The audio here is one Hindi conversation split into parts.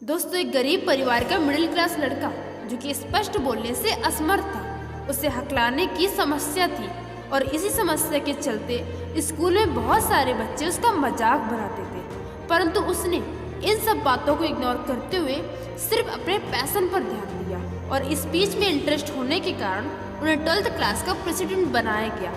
दोस्तों, एक गरीब परिवार का मिडिल क्लास लड़का जो कि स्पष्ट बोलने से असमर्थ था, उसे हकलाने की समस्या थी और इसी समस्या के चलते स्कूल में बहुत सारे बच्चे उसका मजाक बनाते थे। परंतु उसने इन सब बातों को इग्नोर करते हुए सिर्फ अपने पैशन पर ध्यान दिया और स्पीच में इंटरेस्ट होने के कारण उन्हें 12th क्लास का प्रेसिडेंट बनाया गया।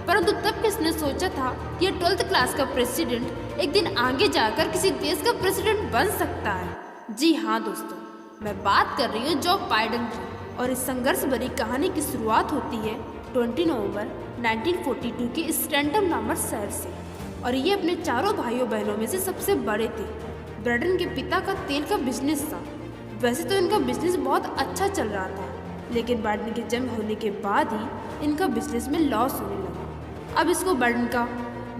परंतु तब किसने सोचा था कि 12th क्लास का प्रेसिडेंट एक दिन आगे जाकर किसी देश का प्रेसिडेंट बन सकता है। जी हाँ दोस्तों, मैं बात कर रही हूँ जो बाइडेन की। और इस संघर्ष भरी कहानी की शुरुआत होती है 20 नवंबर 1942 के स्टैंटन नामक शहर से। और ये अपने चारों भाइयों बहनों में से सबसे बड़े थे। बाइडेन के पिता का तेल का बिजनेस था। वैसे तो इनका बिजनेस बहुत अच्छा चल रहा था, लेकिन बाइडेन के जन्म होने के बाद ही इनका बिजनेस में लॉस होने लगा। अब इसको बाइडेन का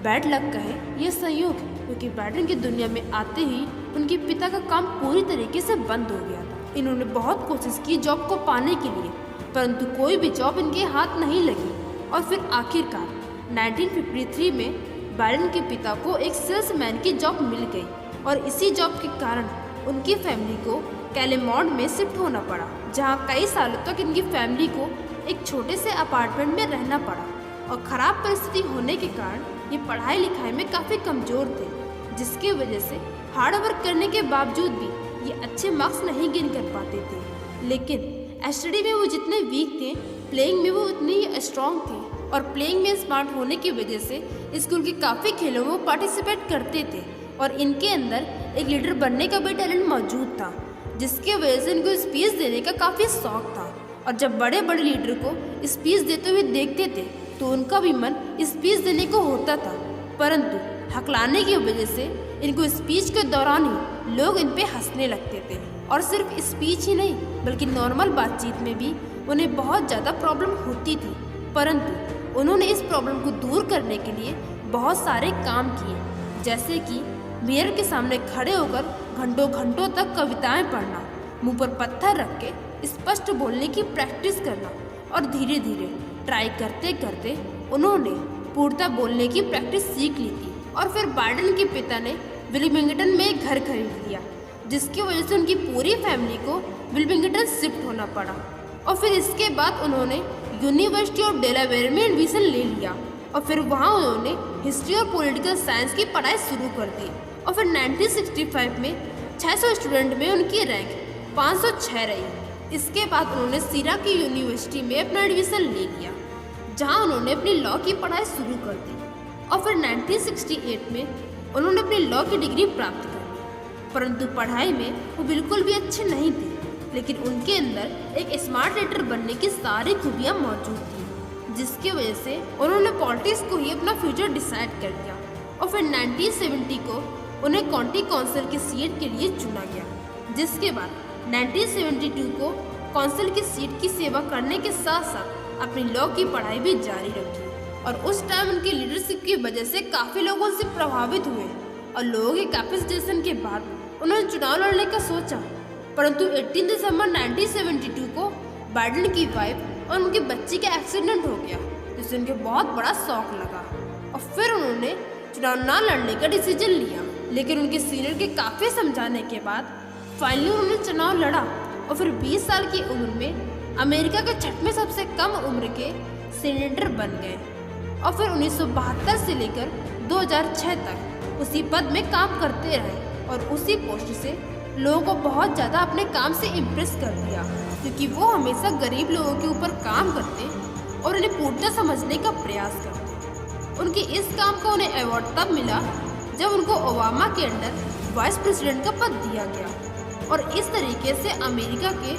बैड लक कहे यह संयोग है, क्योंकि बाइडेन की दुनिया में आते ही उनके पिता का काम पूरी तरीके से बंद हो गया था। इन्होंने बहुत कोशिश की जॉब को पाने के लिए, परंतु कोई भी जॉब इनके हाथ नहीं लगी। और फिर आखिरकार 1953 में बाइडेन के पिता को एक सेल्समैन की जॉब मिल गई और इसी जॉब के कारण उनकी फैमिली को कैलेमॉन्ड में शिफ्ट होना पड़ा, जहाँ कई सालों तक इनकी फैमिली को एक छोटे से अपार्टमेंट में रहना पड़ा। और ख़राब परिस्थिति होने के कारण ये पढ़ाई लिखाई में काफ़ी कमज़ोर थे, जिसकी वजह से हार्ड वर्क करने के बावजूद भी ये अच्छे मार्क्स नहीं गेन कर पाते थे। लेकिन स्टडी में वो जितने वीक थे, प्लेइंग में वो उतने ही स्ट्रॉन्ग थे। और प्लेइंग में स्मार्ट होने की वजह से स्कूल के काफ़ी खेलों में वो पार्टिसिपेट करते थे। और इनके अंदर एक लीडर बनने का भी टैलेंट मौजूद था, जिसकी वजह से इनको स्पीच देने का काफ़ी शौक था। और जब बड़े बड़े लीडर को स्पीच देते हुए देखते थे तो उनका भी मन स्पीच देने को होता था, परंतु हकलाने की वजह से इनको स्पीच के दौरान ही लोग इन पे हंसने लगते थे। और सिर्फ स्पीच ही नहीं, बल्कि नॉर्मल बातचीत में भी उन्हें बहुत ज़्यादा प्रॉब्लम होती थी। परंतु उन्होंने इस प्रॉब्लम को दूर करने के लिए बहुत सारे काम किए, जैसे कि मिरर के सामने खड़े होकर घंटों घंटों तक कविताएं पढ़ना, मुंह पर पत्थर रख के स्पष्ट बोलने की प्रैक्टिस करना। और धीरे धीरे ट्राई करते करते उन्होंने पूर्णतः बोलने की प्रैक्टिस सीख ली थी। और फिर बाइडेन के पिता ने विल्मिंगटन में एक घर खरीद लिया, जिसकी वजह से उनकी पूरी फैमिली को विल्मिंगटन शिफ्ट होना पड़ा। और फिर इसके बाद उन्होंने यूनिवर्सिटी ऑफ डेलावेयर में एडमिशन ले लिया और फिर वहाँ उन्होंने हिस्ट्री और पॉलिटिकल साइंस की पढ़ाई शुरू कर दी। और फिर 1965 में 600 स्टूडेंट में उनकी रैंक 506 रही। इसके बाद उन्होंने सीरा की यूनिवर्सिटी में अपना एडमिशन ले लिया, जहाँ उन्होंने अपनी लॉ की पढ़ाई शुरू कर दी। और फिर 1968 में उन्होंने अपनी लॉ की डिग्री प्राप्त कर ली। परंतु पढ़ाई में वो बिल्कुल भी अच्छे नहीं थे, लेकिन उनके अंदर एक स्मार्ट लीडर बनने की सारी खूबियाँ मौजूद थी, जिसकी वजह से उन्होंने पॉलिटिक्स को ही अपना फ्यूचर डिसाइड कर दिया। और फिर 1970 को उन्हें काउंटी काउंसिल की सीट के लिए चुना गया, जिसके बाद 1972 को काउंसिल की सीट की सेवा करने के साथ साथ अपनी लॉ की पढ़ाई भी जारी रखी। और उस टाइम उनकी लीडरशिप की वजह से काफ़ी लोगों से प्रभावित हुए और लोगों के काफ़ी सजेशन के बाद उन्होंने चुनाव लड़ने का सोचा। परंतु 18 दिसंबर 1972 को बाइडेन की वाइफ और उनके बच्ची का एक्सीडेंट हो गया, जिससे उनके बहुत बड़ा शौक लगा। और फिर उन्होंने चुनाव ना लड़ने का डिसीजन लिया, लेकिन उनके सीनियर के काफ़ी समझाने के बाद फाइनली उन्होंने चुनाव लड़ा। और फिर 20 साल की उम्र में अमेरिका के 6वें सबसे कम उम्र के सीनेटर बन गए। और फिर 1972 से लेकर 2006 तक उसी पद में काम करते रहे और उसी पोस्ट से लोगों को बहुत ज़्यादा अपने काम से इम्प्रेस कर दिया, क्योंकि वो हमेशा गरीब लोगों के ऊपर काम करते और उन्हें पूर्णतः समझने का प्रयास करते। उनके इस काम को उन्हें अवार्ड तब मिला जब उनको ओबामा के अंडर वाइस प्रेसिडेंट का पद दिया गया। और इस तरीके से अमेरिका के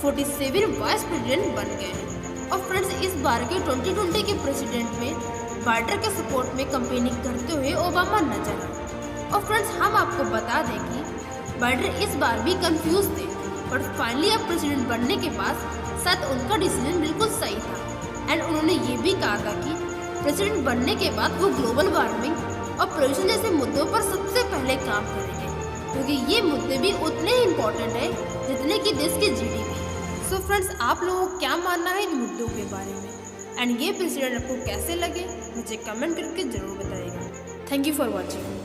47 वाइस प्रेसिडेंट बन गए। और फ्रेंड्स, इस बार के 2020 के प्रेसिडेंट में बाइडेन के सपोर्ट में कैंपेनिंग करते हुए ओबामा नजर आए। और फ्रेंड्स, हम आपको बता दें कि बाइडेन इस बार भी कंफ्यूज थे, बट फाइनली अब प्रेसिडेंट बनने के बाद शायद उनका डिसीजन बिल्कुल सही था। एंड उन्होंने ये भी कहा था कि प्रेसिडेंट बनने के बाद वो ग्लोबल वार्मिंग और पोल्यूशन जैसे मुद्दों पर सबसे पहले काम करेंगे, क्योंकि ये मुद्दे भी उतने ही इम्पोर्टेंट है जितने कि देश के GDP। सो फ्रेंड्स, आप लोगों को क्या मानना है इन मुद्दों के बारे में, एंड ये प्रेसिडेंट आपको कैसे लगे मुझे कमेंट करके ज़रूर बताइएगा। Thank you for watching.